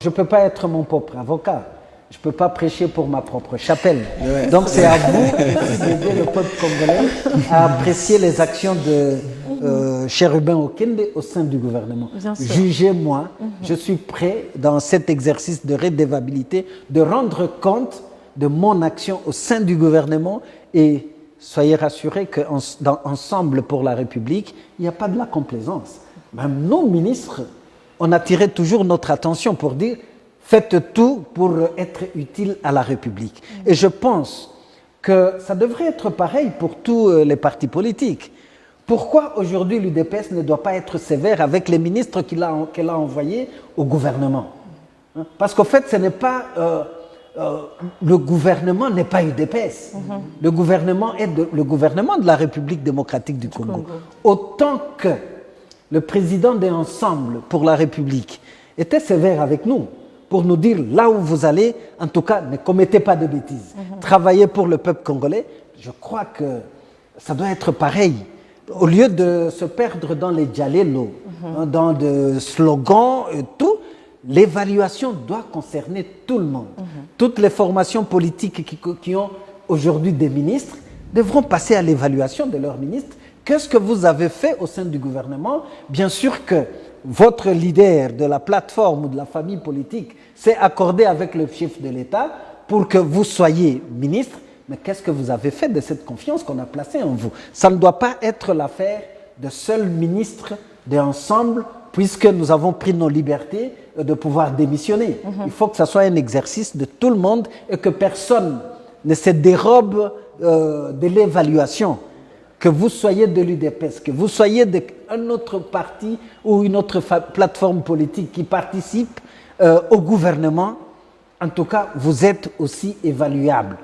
Je ne peux pas être mon propre avocat. Je ne peux pas prêcher pour ma propre chapelle. Donc c'est à vous d'aider le peuple congolais à apprécier les actions de Chérubin Okende au sein du gouvernement. Jugez-moi, je suis prêt dans cet exercice de redevabilité de rendre compte de mon action au sein du gouvernement et soyez rassurés qu'ensemble pour la République, il n'y a pas de la complaisance. Même nos ministres, on attirait toujours notre attention pour dire faites tout pour être utile à la République. Et je pense que ça devrait être pareil pour tous les partis politiques. Pourquoi aujourd'hui l'UDPS ne doit pas être sévère avec les ministres qu'elle a envoyés au gouvernement? Parce qu'au fait, ce n'est pas le gouvernement n'est pas UDPS. Le gouvernement est le gouvernement de la République démocratique du Congo. Autant que le président des Ensemble pour la République était sévère avec nous pour nous dire là où vous allez, en tout cas, ne commettez pas de bêtises. Travaillez pour le peuple congolais. Je crois que ça doit être pareil. Au lieu de se perdre dans les djalélos, dans des slogans et tout, l'évaluation doit concerner tout le monde. Toutes les formations politiques qui ont aujourd'hui des ministres devront passer à l'évaluation de leurs ministres. Qu'est-ce que vous avez fait au sein du gouvernement? Bien sûr que votre leader de la plateforme ou de la famille politique s'est accordé avec le chef de l'État pour que vous soyez ministre. Mais qu'est-ce que vous avez fait de cette confiance qu'on a placée en vous? Ça ne doit pas être l'affaire de seuls ministres d'ensemble, puisque nous avons pris nos libertés de pouvoir démissionner. Il faut que ça soit un exercice de tout le monde et que personne ne se dérobe de l'évaluation. Que vous soyez de l'UDPS, que vous soyez d'un autre parti ou une autre plateforme politique qui participe au gouvernement, en tout cas, vous êtes aussi évaluable.